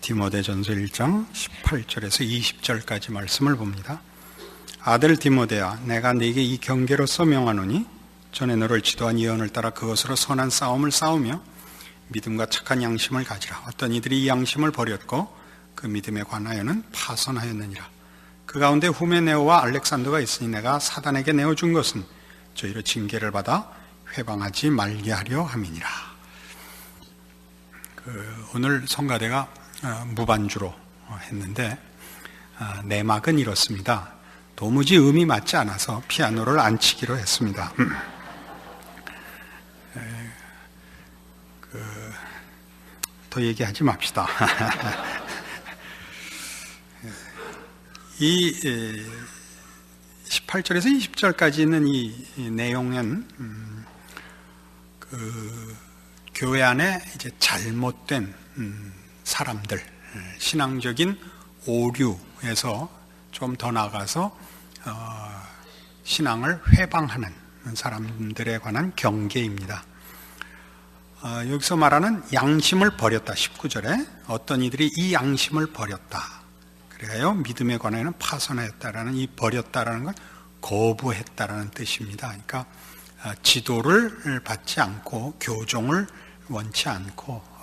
디모데전서 1장 18절에서 20절까지 말씀을 봅니다. 아들 디모데야, 내가 네게 이 경계로서 명하노니 전에 너를 지도한 예언을 따라 그것으로 선한 싸움을 싸우며 믿음과 착한 양심을 가지라. 어떤 이들이 이 양심을 버렸고 그 믿음에 관하여는 파선하였느니라. 그 가운데 후메네오와 알렉산더가 있으니 내가 사단에게 내어준 것은 저희로 징계를 받아 회방하지 말게 하려 함이니라. 오늘 성가대가 무반주로 했는데 내막은 이렇습니다. 도무지 음이 맞지 않아서 피아노를 안 치기로 했습니다. 더 얘기하지 맙시다. 이 18절에서 20절까지 있는 이 내용은 교회 안에 이제 잘못된 사람들, 신앙적인 오류에서 좀 더 나아가서 신앙을 회방하는 사람들에 관한 경계입니다. 여기서 말하는 양심을 버렸다. 19절에 어떤 이들이 이 양심을 버렸다. 그래요. 믿음에 관하여는 파선하였다라는 이 버렸다라는 건 거부했다라는 뜻입니다. 그러니까 지도를 받지 않고 교종을 원치 않고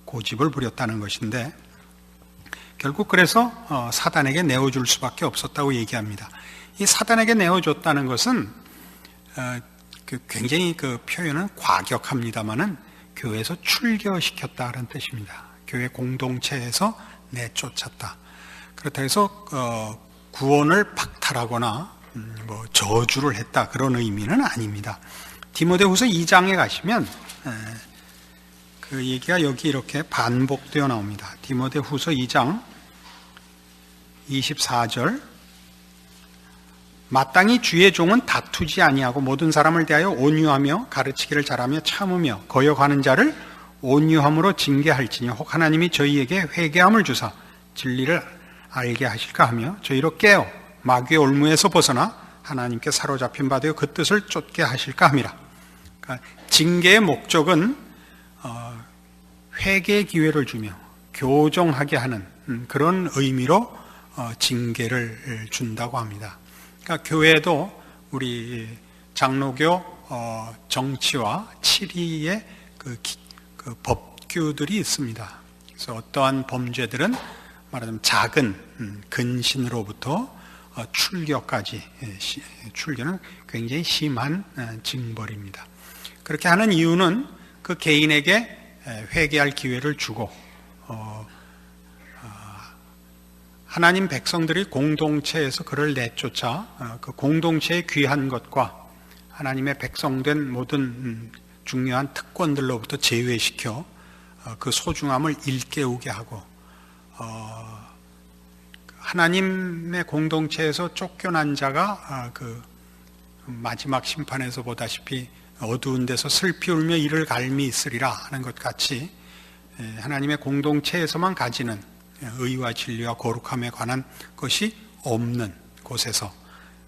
고집을 부렸다는 것인데 결국 그래서 사단에게 내어줄 수밖에 없었다고 얘기합니다. 이 사단에게 내어줬다는 것은 굉장히 그 표현은 과격합니다만은 교회에서 출교시켰다는 뜻입니다. 교회 공동체에서 내쫓았다. 그렇다고 해서 구원을 박탈하거나 저주를 했다 그런 의미는 아닙니다. 디모데후서 2장에 가시면 그 얘기가 여기 이렇게 반복되어 나옵니다. 디모데후서 2장 24절 마땅히 주의 종은 다투지 아니하고 모든 사람을 대하여 온유하며 가르치기를 잘하며 참으며 거역하는 자를 온유함으로 징계할지니 혹 하나님이 저희에게 회개함을 주사 진리를 알게 하실까 하며 저희로 깨어 마귀의 올무에서 벗어나 하나님께 사로잡힌 바 되어 그 뜻을 쫓게 하실까 함이라. 그러니까 징계의 목적은 회개의 기회를 주며 교정하게 하는 그런 의미로 징계를 준다고 합니다. 그러니까 교회도 우리 장로교 정치와 치리의 그 법규들이 있습니다. 그래서 어떠한 범죄들은 말하자면 작은 근신으로부터 출교까지, 출교는 굉장히 심한 징벌입니다. 그렇게 하는 이유는 그 개인에게 회개할 기회를 주고 하나님 백성들이 공동체에서 그를 내쫓아 그 공동체의 귀한 것과 하나님의 백성된 모든 중요한 특권들로부터 제외시켜 그 소중함을 일깨우게 하고 하나님의 공동체에서 쫓겨난 자가 그 마지막 심판에서 보다시피 어두운 데서 슬피 울며 이를 갈미 있으리라 하는 것 같이 하나님의 공동체에서만 가지는 의와 진리와 거룩함에 관한 것이 없는 곳에서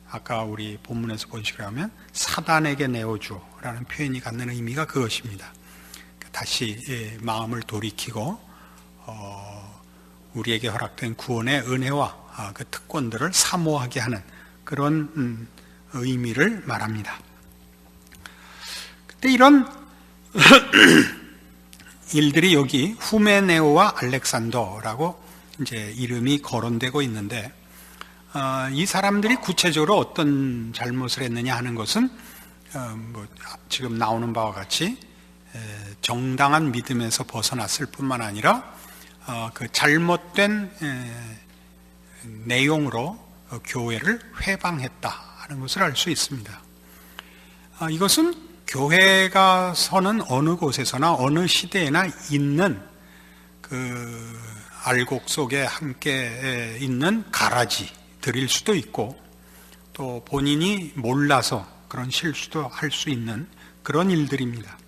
아까 우리 본문에서 보시라면 사단에게 내어주라는 표현이 갖는 의미가 그것입니다. 다시 마음을 돌이키고 우리에게 허락된 구원의 은혜와 그 특권들을 사모하게 하는 그런 의미를 말합니다. 근데 이런 일들이 여기 후메네오와 알렉산더라고 이제 이름이 거론되고 있는데 이 사람들이 구체적으로 어떤 잘못을 했느냐 하는 것은 지금 나오는 바와 같이 정당한 믿음에서 벗어났을 뿐만 아니라 그 잘못된 내용으로 교회를 회방했다 하는 것을 알 수 있습니다. 이것은 교회가 서는 어느 곳에서나 어느 시대에나 있는 그 알곡 속에 함께 있는 가라지들일 수도 있고 또 본인이 몰라서 그런 실수도 할 수 있는 그런 일들입니다.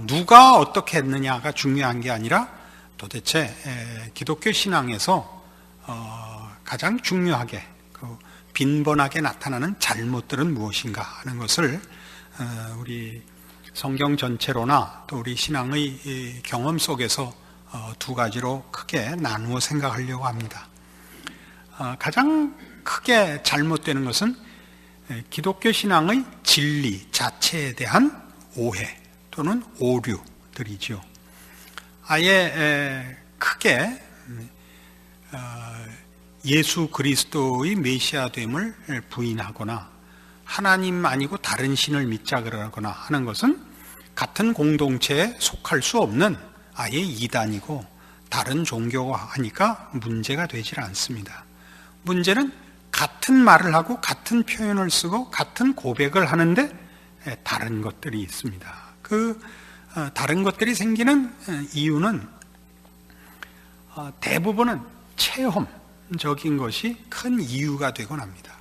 누가 어떻게 했느냐가 중요한 게 아니라 도대체 기독교 신앙에서 가장 중요하게 빈번하게 나타나는 잘못들은 무엇인가 하는 것을 우리 성경 전체로나 또 우리 신앙의 경험 속에서 두 가지로 크게 나누어 생각하려고 합니다. 가장 크게 잘못되는 것은 기독교 신앙의 진리 자체에 대한 오해 또는 오류들이죠. 아예 크게 예수 그리스도의 메시아됨을 부인하거나 하나님 아니고 다른 신을 믿자 그러거나 하는 것은 같은 공동체에 속할 수 없는 아예 이단이고 다른 종교가 하니까 문제가 되질 않습니다. 문제는 같은 말을 하고 같은 표현을 쓰고 같은 고백을 하는데 다른 것들이 있습니다. 그 다른 것들이 생기는 이유는 대부분은 체험적인 것이 큰 이유가 되곤 합니다.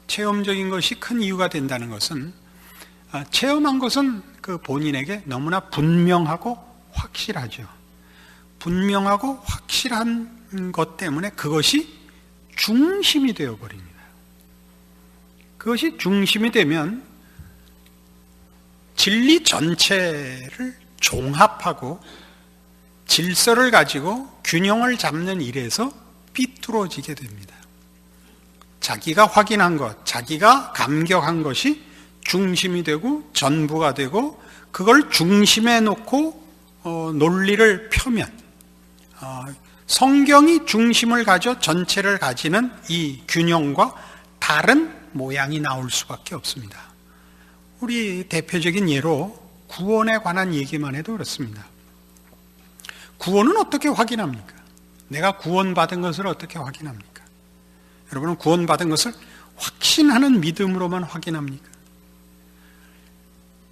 체험적인 것이 큰 이유가 된다는 것은 체험한 것은 그 본인에게 너무나 분명하고 확실하죠. 분명하고 확실한 것 때문에 그것이 중심이 되어버립니다. 그것이 중심이 되면 진리 전체를 종합하고 질서를 가지고 균형을 잡는 일에서 삐뚤어지게 됩니다. 자기가 확인한 것, 자기가 감격한 것이 중심이 되고 전부가 되고 그걸 중심에 놓고 논리를 펴면 성경이 중심을 가져 전체를 가지는 이 균형과 다른 모양이 나올 수밖에 없습니다. 우리 대표적인 예로 구원에 관한 얘기만 해도 그렇습니다. 구원은 어떻게 확인합니까? 내가 구원받은 것을 어떻게 확인합니까? 여러분은 구원받은 것을 확신하는 믿음으로만 확인합니까?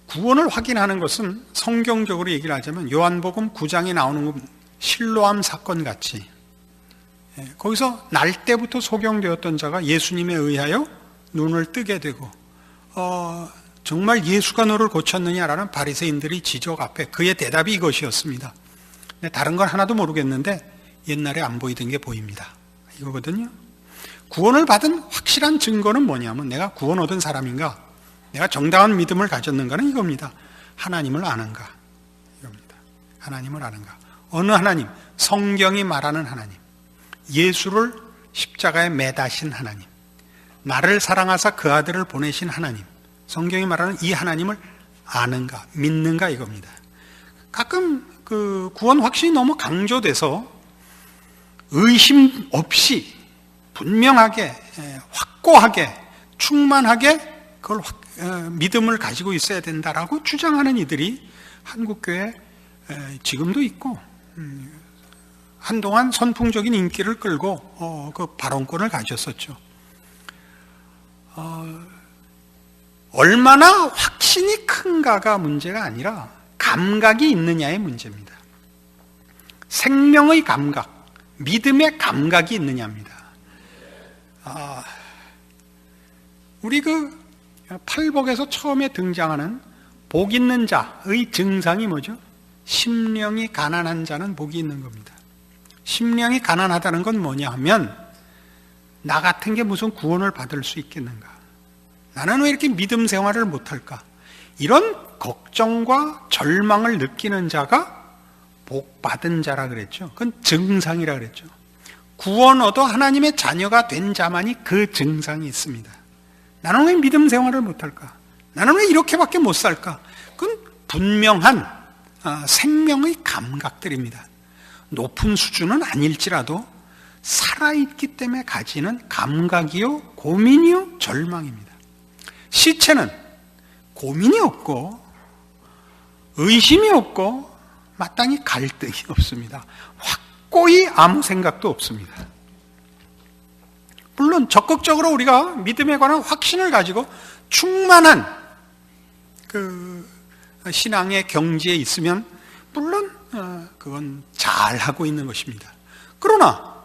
구원을 확인하는 것은 성경적으로 얘기를 하자면 요한복음 9장에 나오는 실로암 사건 같이 거기서 날 때부터 소경되었던 자가 예수님에 의하여 눈을 뜨게 되고 정말 예수가 너를 고쳤느냐라는 바리새인들이 지적 앞에 그의 대답이 이것이었습니다. 다른 건 하나도 모르겠는데 옛날에 안 보이던 게 보입니다. 이거거든요. 구원을 받은 확실한 증거는 뭐냐면 내가 구원 얻은 사람인가, 내가 정당한 믿음을 가졌는가는 이겁니다. 하나님을 아는가, 이겁니다. 하나님을 아는가. 어느 하나님? 성경이 말하는 하나님, 예수를 십자가에 매다신 하나님, 나를 사랑하사 그 아들을 보내신 하나님, 성경이 말하는 이 하나님을 아는가, 믿는가 이겁니다. 가끔 그 구원 확신이 너무 강조돼서 의심 없이 분명하게 확고하게 충만하게 그걸 믿음을 가지고 있어야 된다라고 주장하는 이들이 한국교회에 지금도 있고 한동안 선풍적인 인기를 끌고 그 발언권을 가졌었죠. 얼마나 확신이 큰가가 문제가 아니라 감각이 있느냐의 문제입니다. 생명의 감각, 믿음의 감각이 있느냐입니다. 우리 그 팔복에서 처음에 등장하는 복 있는 자의 증상이 뭐죠? 심령이 가난한 자는 복이 있는 겁니다. 심령이 가난하다는 건 뭐냐 하면 나 같은 게 무슨 구원을 받을 수 있겠는가? 나는 왜 이렇게 믿음 생활을 못할까? 이런 걱정과 절망을 느끼는 자가 복 받은 자라 그랬죠. 그건 증상이라 그랬죠. 구원 얻어 하나님의 자녀가 된 자만이 그 증상이 있습니다. 나는 왜 믿음 생활을 못할까? 나는 왜 이렇게밖에 못 살까? 그건 분명한 생명의 감각들입니다. 높은 수준은 아닐지라도 살아있기 때문에 가지는 감각이요, 고민이요, 절망입니다. 시체는 고민이 없고 의심이 없고 마땅히 갈등이 없습니다. 확고히 아무 생각도 없습니다. 물론 적극적으로 우리가 믿음에 관한 확신을 가지고 충만한 그 신앙의 경지에 있으면 물론 그건 잘하고 있는 것입니다. 그러나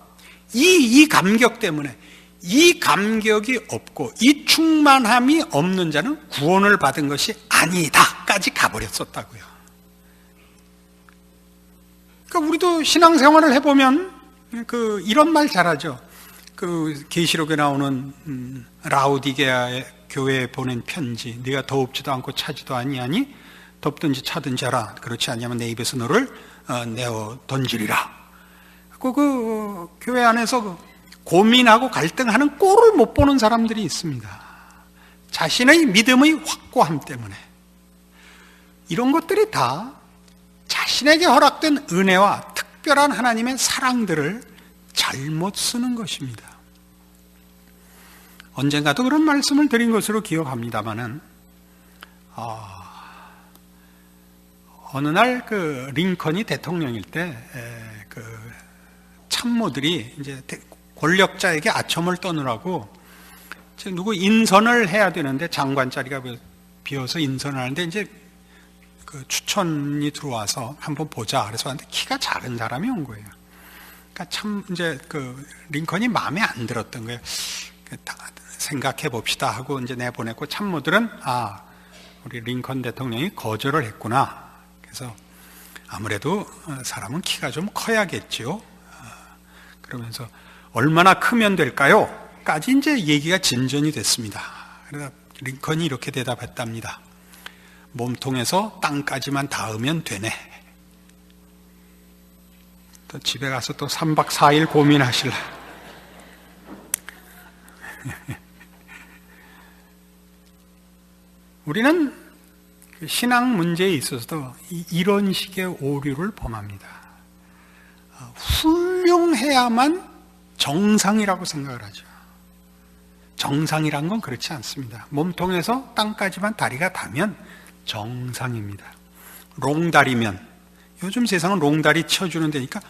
이 감격 때문에 이 감격이 없고 이 충만함이 없는 자는 구원을 받은 것이 아니다까지 가버렸었다고요. 그러니까 우리도 신앙생활을 해보면 이런 말 잘하죠. 그 계시록에 나오는 라우디게아의 교회에 보낸 편지, 네가 더웁지도 않고 차지도 아니하니 덮든지 차든지 하라. 그렇지 않으면 내 입에서 너를 내어 던지리라. 그 교회 안에서 고민하고 갈등하는 꼴을 못 보는 사람들이 있습니다. 자신의 믿음의 확고함 때문에. 이런 것들이 다 자신에게 허락된 은혜와 특별한 하나님의 사랑들을 잘못 쓰는 것입니다. 언젠가도 그런 말씀을 드린 것으로 기억합니다마는 어느 날 그 링컨이 대통령일 때 그 참모들이 이제 권력자에게 아첨을 떠느라고 누구 인선을 해야 되는데 장관 자리가 비어서 인선을 하는데 이제 그 추천이 들어와서 한번 보자. 그래서 왔는데 키가 작은 사람이 온 거예요. 그러니까 참 이제 그 링컨이 마음에 안 들었던 거예요. 생각해 봅시다 하고 이제 내보냈고 참모들은 우리 링컨 대통령이 거절을 했구나. 그래서 아무래도 사람은 키가 좀 커야겠죠. 그러면서 얼마나 크면 될까요? 까지 이제 얘기가 진전이 됐습니다. 그래서 링컨이 이렇게 대답했답니다. 몸통에서 땅까지만 닿으면 되네. 또 집에 가서 또 3박 4일 고민하실래. 우리는 신앙 문제에 있어서도 이런 식의 오류를 범합니다. 훌륭해야만 정상이라고 생각을 하죠. 정상이란 건 그렇지 않습니다. 몸통에서 땅까지만 다리가 닿으면 정상입니다. 롱다리면, 요즘 세상은 롱다리 쳐주는 데니까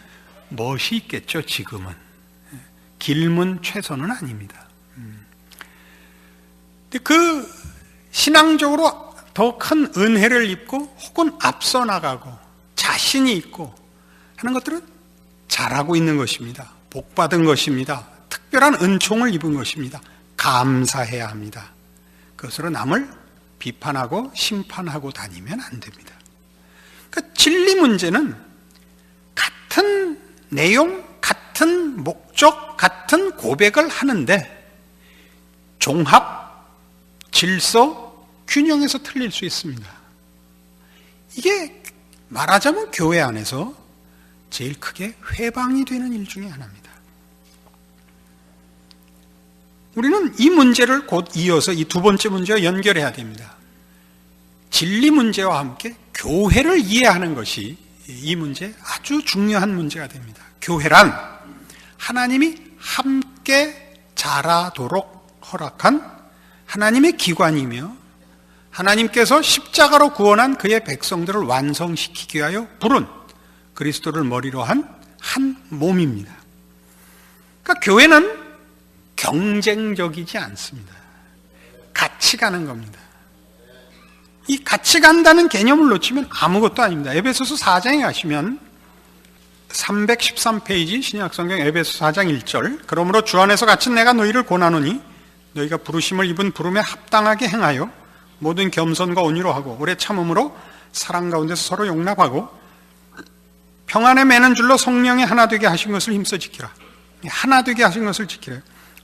멋이 있겠죠, 지금은. 길면 최선은 아닙니다. 근데 그 신앙적으로 더 큰 은혜를 입고 혹은 앞서 나가고 자신이 있고 하는 것들은 잘하고 있는 것입니다. 복받은 것입니다. 특별한 은총을 입은 것입니다. 감사해야 합니다. 그것으로 남을 비판하고 심판하고 다니면 안 됩니다. 그러니까 진리 문제는 같은 내용, 같은 목적, 같은 고백을 하는데 종합, 질서, 균형에서 틀릴 수 있습니다. 이게 말하자면 교회 안에서 제일 크게 회방이 되는 일 중에 하나입니다. 우리는 이 문제를 곧 이어서 이 두 번째 문제와 연결해야 됩니다. 진리 문제와 함께 교회를 이해하는 것이 이 문제 아주 중요한 문제가 됩니다. 교회란 하나님이 함께 자라도록 허락한 하나님의 기관이며 하나님께서 십자가로 구원한 그의 백성들을 완성시키기 위하여 부른 그리스도를 머리로 한 몸입니다. 그러니까 교회는 경쟁적이지 않습니다. 같이 가는 겁니다. 이 같이 간다는 개념을 놓치면 아무것도 아닙니다. 에베소서 4장에 가시면 313페이지 신약성경 에베소 4장 1절 그러므로 주 안에서 갇힌 내가 너희를 권하노니 너희가 부르심을 입은 부름에 합당하게 행하여 모든 겸손과 온유로 하고 오래 참음으로 사랑 가운데서 서로 용납하고 평안에 매는 줄로 성령이 하나 되게 하신 것을 힘써 지키라. 하나 되게 하신 것을 지키라.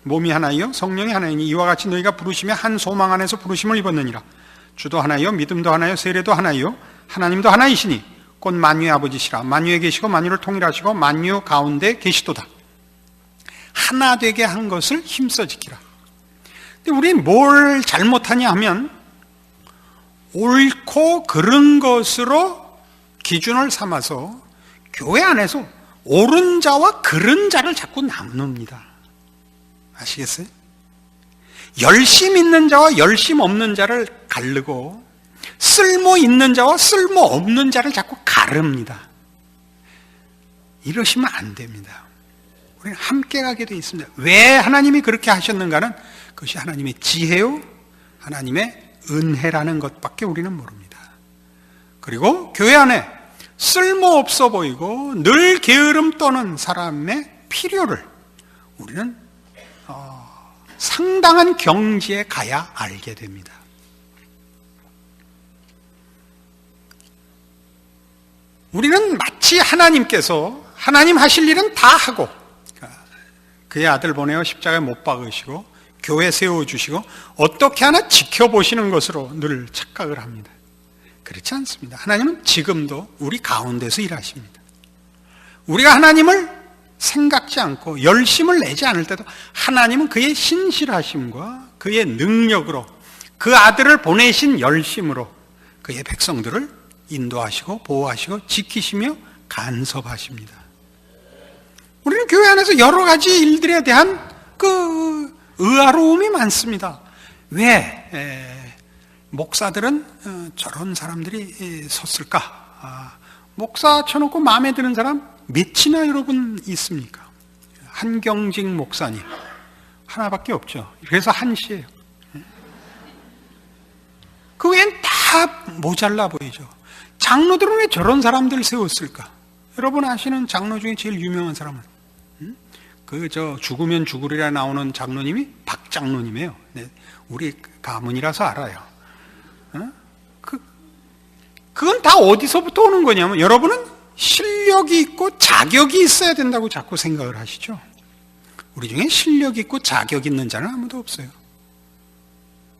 몸이 하나이요 성령이 하나이니 이와 같이 너희가 부르심에 한 소망 안에서 부르심을 입었느니라. 주도 하나이요 믿음도 하나요 세례도 하나이요 하나님도 하나이시니 곧 만유의 아버지시라. 만유에 계시고 만유를 통일하시고 만유 가운데 계시도다. 하나 되게 한 것을 힘써 지키라. 근데 우리는 뭘 잘못하냐 하면 옳고 그른 것으로 기준을 삼아서 교회 안에서 옳은 자와 그른 자를 자꾸 나눕니다. 아시겠어요? 열심 있는 자와 열심 없는 자를 가르고 쓸모 있는 자와 쓸모 없는 자를 자꾸 가릅니다. 이러시면 안 됩니다. 우리는 함께 가게 되어 있습니다. 왜 하나님이 그렇게 하셨는가는 그것이 하나님의 지혜요 하나님의 은혜라는 것밖에 우리는 모릅니다. 그리고 교회 안에 쓸모없어 보이고 늘 게으름 떠는 사람의 필요를 우리는 상당한 경지에 가야 알게 됩니다. 우리는 마치 하나님께서 하나님 하실 일은 다 하고 그의 아들 보내어 십자가에 못 박으시고 교회 세워주시고 어떻게 하나 지켜보시는 것으로 늘 착각을 합니다. 그렇지 않습니다. 하나님은 지금도 우리 가운데서 일하십니다. 우리가 하나님을 생각지 않고 열심을 내지 않을 때도 하나님은 그의 신실하심과 그의 능력으로 그 아들을 보내신 열심으로 그의 백성들을 인도하시고 보호하시고 지키시며 간섭하십니다. 우리는 교회 안에서 여러 가지 일들에 대한 그 의아로움이 많습니다. 왜 목사들은 저런 사람들이 섰을까? 목사 쳐놓고 마음에 드는 사람 몇이나 여러분 있습니까? 한경직 목사님 하나밖에 없죠. 그래서 한시예요. 그 외엔 다 모자라 보이죠. 장로들은 왜 저런 사람들 세웠을까? 여러분 아시는 장로 중에 제일 유명한 사람은 죽으면 죽으리라 나오는 장로님이 박장로님이에요. 네, 우리 가문이라서 알아요. 그건 다 어디서부터 오는 거냐면 여러분은 실력이 있고 자격이 있어야 된다고 자꾸 생각을 하시죠. 우리 중에 실력 있고 자격 있는 자는 아무도 없어요.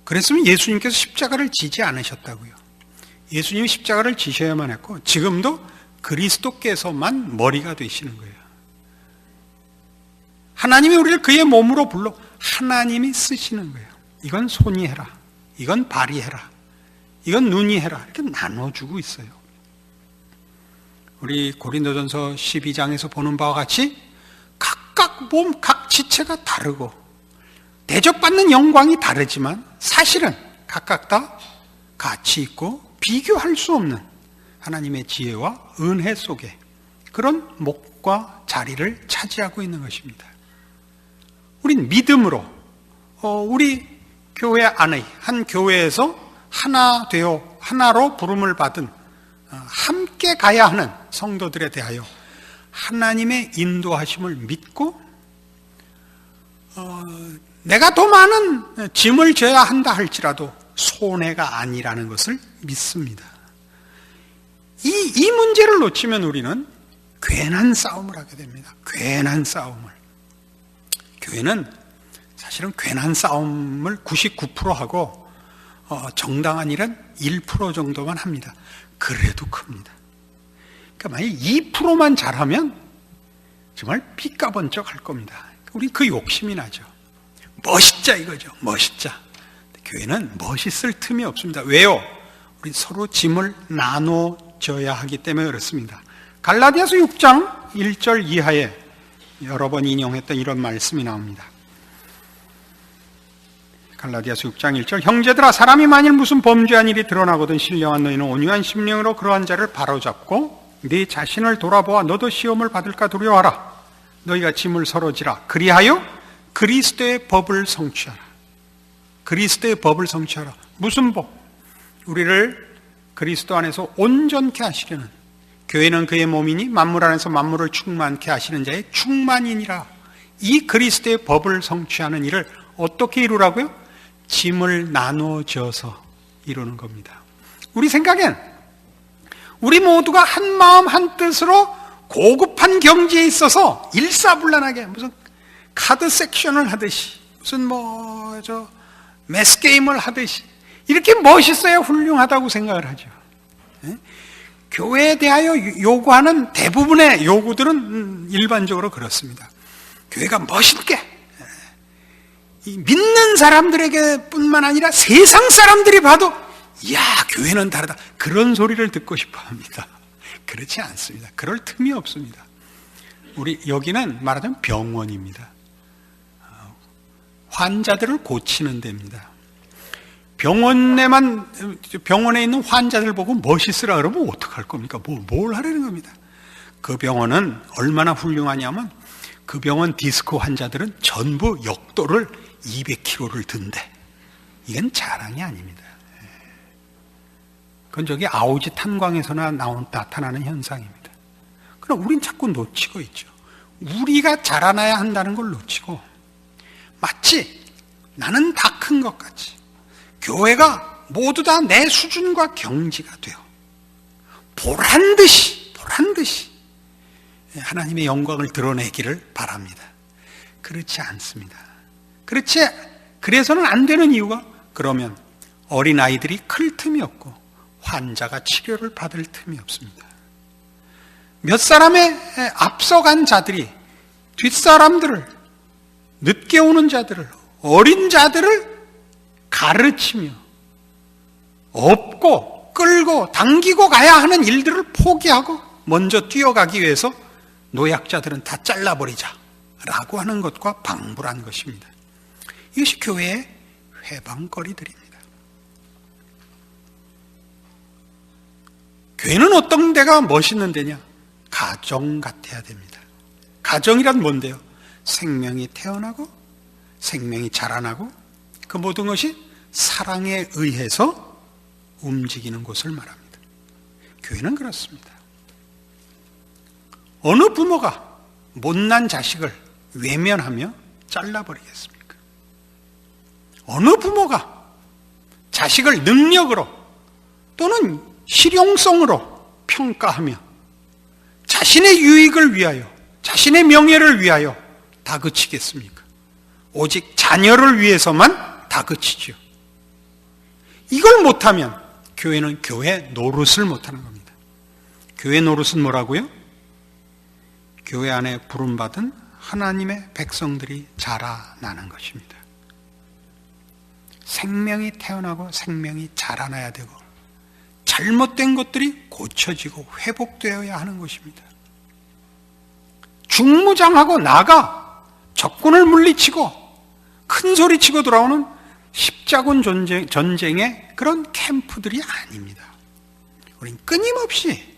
그랬으면 예수님께서 십자가를 지지 않으셨다고요. 예수님이 십자가를 지셔야만 했고 지금도 그리스도께서만 머리가 되시는 거예요. 하나님이 우리를 그의 몸으로 불러 하나님이 쓰시는 거예요. 이건 손이 해라, 이건 발이 해라, 이건 눈이 해라, 이렇게 나눠주고 있어요. 우리 고린도전서 12장에서 보는 바와 같이 각각 몸, 각 지체가 다르고 대접받는 영광이 다르지만 사실은 각각 다 가치 있고 비교할 수 없는 하나님의 지혜와 은혜 속에 그런 목과 자리를 차지하고 있는 것입니다. 우린 믿음으로 우리 교회 안의 한 교회에서 하나 되어 하나로 부름을 받은 함께 가야 하는 성도들에 대하여 하나님의 인도하심을 믿고 내가 더 많은 짐을 져야 한다 할지라도 손해가 아니라는 것을 믿습니다. 이 문제를 놓치면 우리는 괜한 싸움을 하게 됩니다. 괜한 싸움을. 교회는 사실은 괜한 싸움을 99% 하고 정당한 일은 1% 정도만 합니다. 그래도 큽니다. 그러니까 만약 2%만 잘하면 정말 삐까번쩍 할 겁니다. 우리 그 욕심이 나죠. 멋있자 이거죠. 멋있자. 교회는 멋있을 틈이 없습니다. 왜요? 우리 서로 짐을 나눠줘야 하기 때문에 그렇습니다. 갈라디아서 6장 1절 이하에 여러 번 인용했던 이런 말씀이 나옵니다. 갈라디아서 6장 1절 형제들아 사람이 만일 무슨 범죄한 일이 드러나거든 신령한 너희는 온유한 심령으로 그러한 자를 바로잡고 네 자신을 돌아보아 너도 시험을 받을까 두려워하라. 너희가 짐을 서로 지라. 그리하여 그리스도의 법을 성취하라. 그리스도의 법을 성취하라. 무슨 법? 우리를 그리스도 안에서 온전케 하시려는, 교회는 그의 몸이니 만물 안에서 만물을 충만케 하시는 자의 충만이니라. 이 그리스도의 법을 성취하는 일을 어떻게 이루라고요? 짐을 나눠져서 이루는 겁니다. 우리 생각엔 우리 모두가 한 마음 한 뜻으로 고급한 경지에 있어서 일사불란하게 무슨 카드 섹션을 하듯이 무슨 매스 게임을 하듯이 이렇게 멋있어야 훌륭하다고 생각을 하죠. 교회에 대하여 요구하는 대부분의 요구들은 일반적으로 그렇습니다. 교회가 멋있게 믿는 사람들에게 뿐만 아니라 세상 사람들이 봐도 이야 교회는 다르다 그런 소리를 듣고 싶어 합니다. 그렇지 않습니다. 그럴 틈이 없습니다. 우리 여기는 말하자면 병원입니다. 환자들을 고치는 데입니다. 병원에 있는 환자들 보고 멋있으라 그러면 어떡할 겁니까? 뭘 하려는 겁니다. 그 병원은 얼마나 훌륭하냐면 그 병원 디스크 환자들은 전부 역도를 200kg를 든대. 이건 자랑이 아닙니다. 그건 저기 아우지 탄광에서나 나타나는 현상입니다. 그럼 우린 자꾸 놓치고 있죠. 우리가 자라나야 한다는 걸 놓치고 마치 나는 다 큰 것 같이 교회가 모두 다 내 수준과 경지가 되어 보란듯이 하나님의 영광을 드러내기를 바랍니다. 그렇지 않습니다. 그래서는 안 되는 이유가 그러면 어린아이들이 클 틈이 없고 환자가 치료를 받을 틈이 없습니다. 몇 사람의 앞서간 자들이 뒷사람들을, 늦게 오는 자들을, 어린 자들을 가르치며 업고 끌고 당기고 가야 하는 일들을 포기하고 먼저 뛰어가기 위해서 노약자들은 다 잘라버리자 라고 하는 것과 방불한 것입니다. 이것이 교회의 회방거리들입니다. 교회는 어떤 데가 멋있는 데냐? 가정 같아야 됩니다. 가정이란 뭔데요? 생명이 태어나고 생명이 자라나고 그 모든 것이 사랑에 의해서 움직이는 곳을 말합니다. 교회는 그렇습니다. 어느 부모가 못난 자식을 외면하며 잘라버리겠습니까? 어느 부모가 자식을 능력으로 또는 실용성으로 평가하며 자신의 유익을 위하여, 자신의 명예를 위하여 다그치겠습니까? 오직 자녀를 위해서만 다그치죠. 이걸 못하면 교회는 교회 노릇을 못하는 겁니다. 교회 노릇은 뭐라고요? 교회 안에 부름받은 하나님의 백성들이 자라나는 것입니다. 생명이 태어나고 생명이 자라나야 되고 잘못된 것들이 고쳐지고 회복되어야 하는 것입니다. 중무장하고 나가 적군을 물리치고 큰 소리치고 돌아오는 십자군 전쟁의 그런 캠프들이 아닙니다. 우린 끊임없이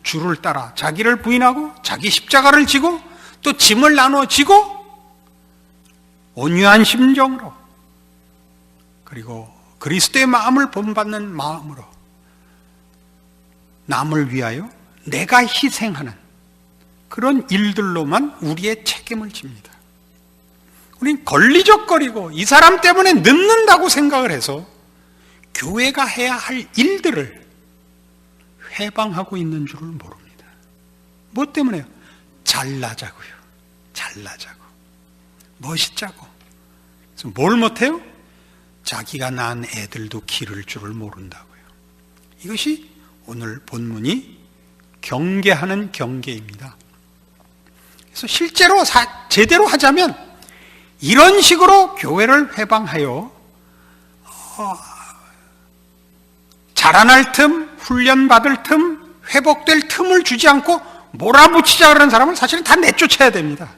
주를 따라 자기를 부인하고 자기 십자가를 지고 또 짐을 나눠 지고 온유한 심정으로 그리고 그리스도의 마음을 본받는 마음으로 남을 위하여 내가 희생하는 그런 일들로만 우리의 책임을 집니다. 우린 걸리적거리고 이 사람 때문에 늦는다고 생각을 해서 교회가 해야 할 일들을 회방하고 있는 줄을 모릅니다. 뭐 때문에요? 잘나자고요. 잘나자고. 멋있자고. 그래서 뭘 못해요? 자기가 낳은 애들도 기를 줄을 모른다고요. 이것이 오늘 본문이 경계하는 경계입니다. 그래서 실제로 제대로 하자면 이런 식으로 교회를 회방하여 자라날 틈, 훈련받을 틈, 회복될 틈을 주지 않고 몰아붙이자 그러는 사람은 사실은 다 내쫓아야 됩니다.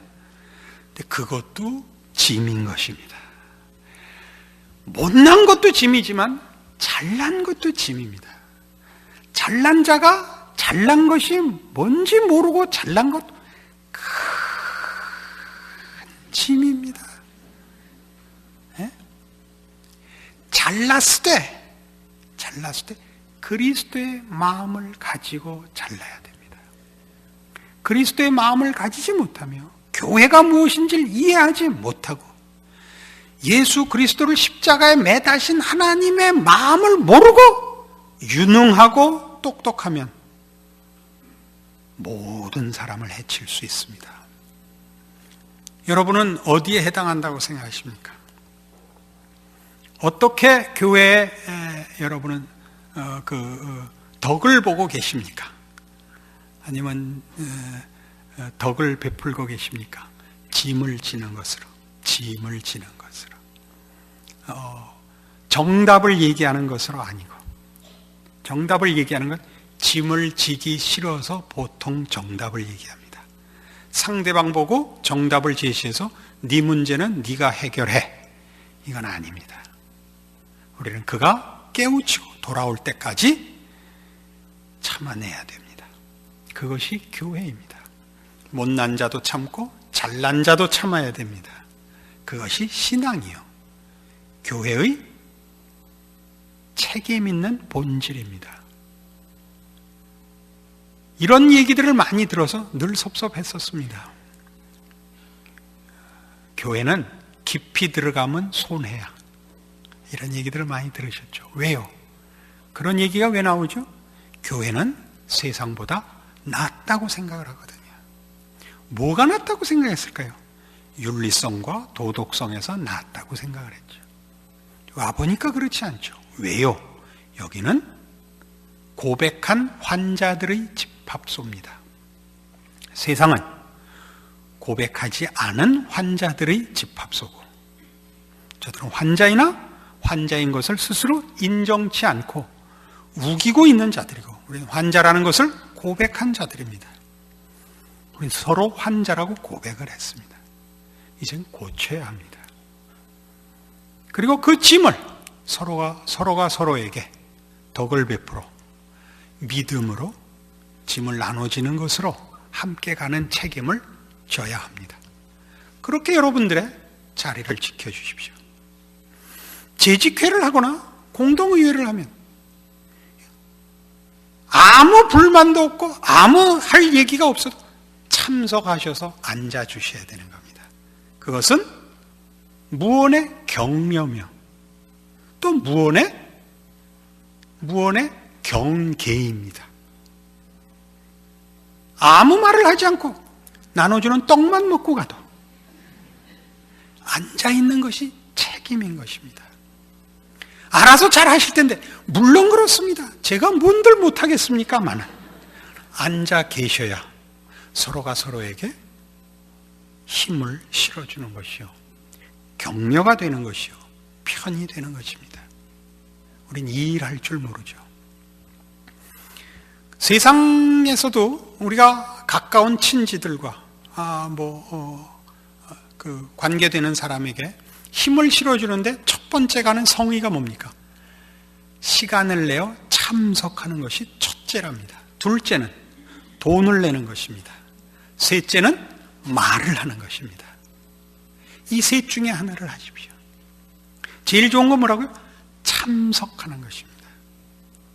근데 그것도 짐인 것입니다. 못난 것도 짐이지만 잘난 것도 짐입니다. 잘난 자가 잘난 것이 뭔지 모르고 잘난 것 큰 짐입니다. 예? 잘났을 때 그리스도의 마음을 가지고 잘라야 됩니다. 그리스도의 마음을 가지지 못하며 교회가 무엇인지를 이해하지 못하고 예수 그리스도를 십자가에 매다신 하나님의 마음을 모르고 유능하고 똑똑하면 모든 사람을 해칠 수 있습니다. 여러분은 어디에 해당한다고 생각하십니까? 어떻게 교회에 여러분은 덕을 보고 계십니까? 아니면 덕을 베풀고 계십니까? 짐을 지는 것으로. 정답을 얘기하는 것으로 아니고, 정답을 얘기하는 건 짐을 지기 싫어서 보통 정답을 얘기합니다. 상대방 보고 정답을 제시해서 네 문제는 네가 해결해. 이건 아닙니다. 우리는 그가 깨우치고 돌아올 때까지 참아내야 됩니다. 그것이 교회입니다. 못난 자도 참고 잘난 자도 참아야 됩니다. 그것이 신앙이요, 교회의 책임 있는 본질입니다. 이런 얘기들을 많이 들어서 늘 섭섭했었습니다. 교회는 깊이 들어가면 손해야. 이런 얘기들을 많이 들으셨죠. 왜요? 그런 얘기가 왜 나오죠? 교회는 세상보다 낫다고 생각을 하거든요. 뭐가 낫다고 생각했을까요? 윤리성과 도덕성에서 낫다고 생각을 했죠. 와보니까 그렇지 않죠. 왜요? 여기는 고백한 환자들의 집합소입니다. 세상은 고백하지 않은 환자들의 집합소고, 저들은 환자이나 환자인 것을 스스로 인정치 않고 우기고 있는 자들이고, 우리는 환자라는 것을 고백한 자들입니다. 우리는 서로 환자라고 고백을 했습니다. 이젠 고쳐야 합니다. 그리고 그 짐을 서로가 서로에게 덕을 베풀어 믿음으로 짐을 나눠지는 것으로 함께 가는 책임을 져야 합니다. 그렇게 여러분들의 자리를 지켜주십시오. 재직회를 하거나 공동의회를 하면 아무 불만도 없고 아무 할 얘기가 없어도 참석하셔서 앉아주셔야 되는 겁니다. 그것은 무언의 격려며 또 무언의 경계입니다. 아무 말을 하지 않고 나눠주는 떡만 먹고 가도 앉아있는 것이 책임인 것입니다. 알아서 잘 하실 텐데, 물론 그렇습니다. 제가 뭔들 못하겠습니까마는 앉아 계셔야 서로가 서로에게 힘을 실어주는 것이요, 격려가 되는 것이요, 편이 되는 것입니다. 우린 이 일 할 줄 모르죠. 세상에서도 우리가 가까운 친지들과 관계되는 사람에게 힘을 실어주는데 첫 번째 가는 성의가 뭡니까? 시간을 내어 참석하는 것이 첫째랍니다. 둘째는 돈을 내는 것입니다. 셋째는 말을 하는 것입니다. 이 셋 중에 하나를 하십시오. 제일 좋은 건 뭐라고요? 참석하는 것입니다.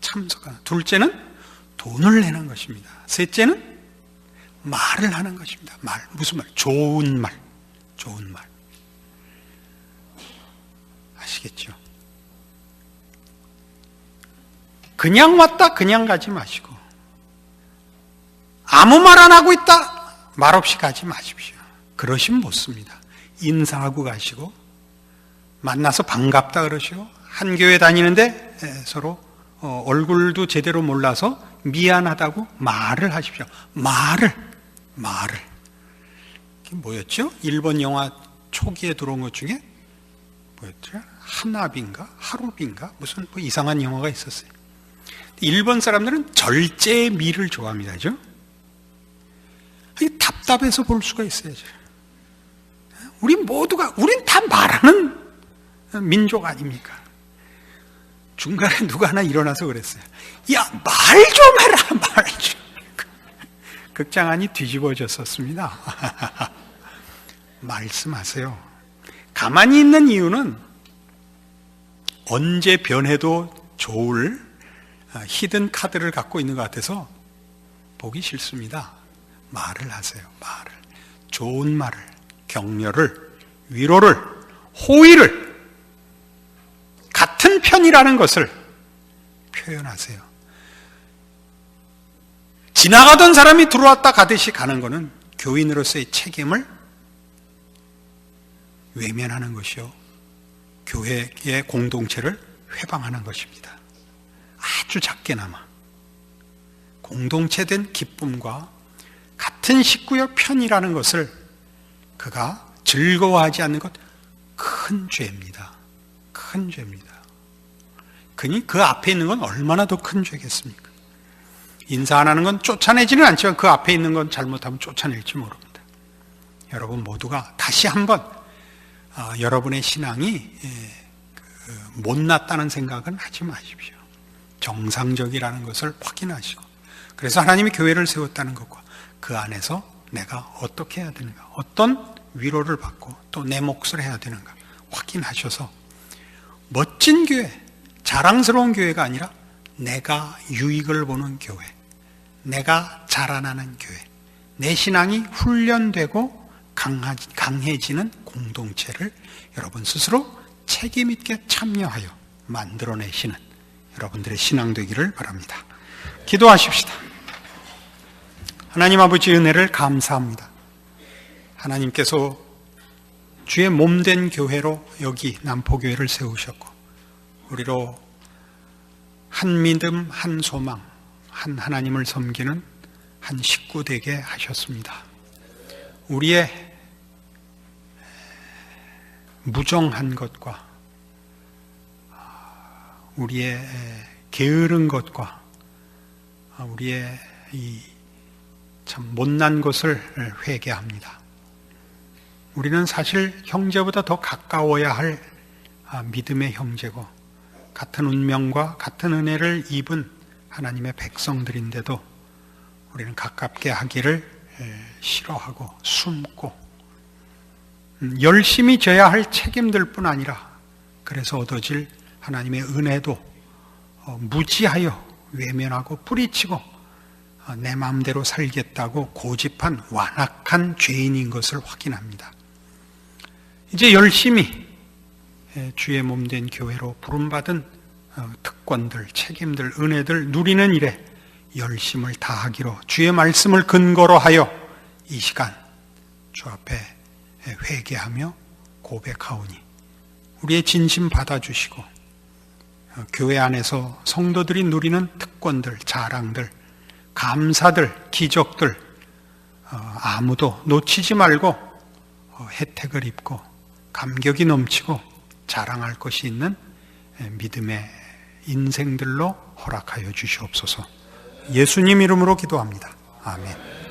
참석하는. 둘째는 돈을 내는 것입니다. 셋째는 말을 하는 것입니다. 말, 무슨 말? 좋은 말. 좋은 말. 아시겠죠? 그냥 왔다 그냥 가지 마시고, 아무 말 안 하고 있다 말없이 가지 마십시오. 그러시면 못 씁니다. 인사하고 가시고, 만나서 반갑다 그러시고, 한 교회 다니는데 서로 얼굴도 제대로 몰라서 미안하다고 말을 하십시오. 말을. 이게 뭐였죠? 일본 영화 초기에 들어온 것 중에 뭐였죠? 하나비인가? 하루비인가? 무슨 이상한 영화가 있었어요. 일본 사람들은 절제의 미를 좋아합니다. 그죠? 답답해서 볼 수가 있어야죠. 우린 다 말하는 민족 아닙니까? 중간에 누가 하나 일어나서 그랬어요. 야, 말 좀 해라, 말 좀. 극장 안이 뒤집어졌었습니다. 말씀하세요. 가만히 있는 이유는 언제 변해도 좋을 히든 카드를 갖고 있는 것 같아서 보기 싫습니다. 말을 하세요. 말을. 좋은 말을, 격려를, 위로를, 호의를, 같은 편이라는 것을 표현하세요. 지나가던 사람이 들어왔다 가듯이 가는 것은 교인으로서의 책임을 외면하는 것이요, 교회의 공동체를 회방하는 것입니다. 아주 작게나마 공동체된 기쁨과 같은 식구의 편이라는 것을 그가 즐거워하지 않는 것, 큰 죄입니다. 큰 죄입니다. 그니 그 앞에 있는 건 얼마나 더 큰 죄겠습니까? 인사 안 하는 건 쫓아내지는 않지만 그 앞에 있는 건 잘못하면 쫓아낼지 모릅니다. 여러분 모두가 다시 한번 여러분의 신앙이 못났다는 생각은 하지 마십시오. 정상적이라는 것을 확인하시고, 그래서 하나님이 교회를 세웠다는 것과 그 안에서 내가 어떻게 해야 되는가, 어떤 위로를 받고 또 내 몫을 해야 되는가 확인하셔서 멋진 교회, 자랑스러운 교회가 아니라 내가 유익을 보는 교회, 내가 자라나는 교회, 내 신앙이 훈련되고 강해지는 공동체를 여러분 스스로 책임 있게 참여하여 만들어내시는 여러분들의 신앙 되기를 바랍니다. 기도하십시다. 하나님 아버지, 은혜를 감사합니다. 하나님께서 주의 몸된 교회로 여기 남포교회를 세우셨고, 우리로 한 믿음, 한 소망, 한 하나님을 섬기는 한 식구 되게 하셨습니다. 우리의 무정한 것과 우리의 게으른 것과 우리의 이 참 못난 것을 회개합니다. 우리는 사실 형제보다 더 가까워야 할 믿음의 형제고 같은 운명과 같은 은혜를 입은 하나님의 백성들인데도 우리는 가깝게 하기를 싫어하고 숨고 열심히 져야 할 책임들 뿐 아니라 그래서 얻어질 하나님의 은혜도 무지하여 외면하고 뿌리치고 내 마음대로 살겠다고 고집한 완악한 죄인인 것을 확인합니다. 이제 열심히 주의 몸된 교회로 부름받은 특권들, 책임들, 은혜들 누리는 일에 열심을 다하기로 주의 말씀을 근거로 하여 이 시간 주 앞에 회개하며 고백하오니 우리의 진심 받아주시고 교회 안에서 성도들이 누리는 특권들, 자랑들, 감사들, 기적들 아무도 놓치지 말고 혜택을 입고 감격이 넘치고 자랑할 것이 있는 믿음의 인생들로 허락하여 주시옵소서. 예수님 이름으로 기도합니다. 아멘.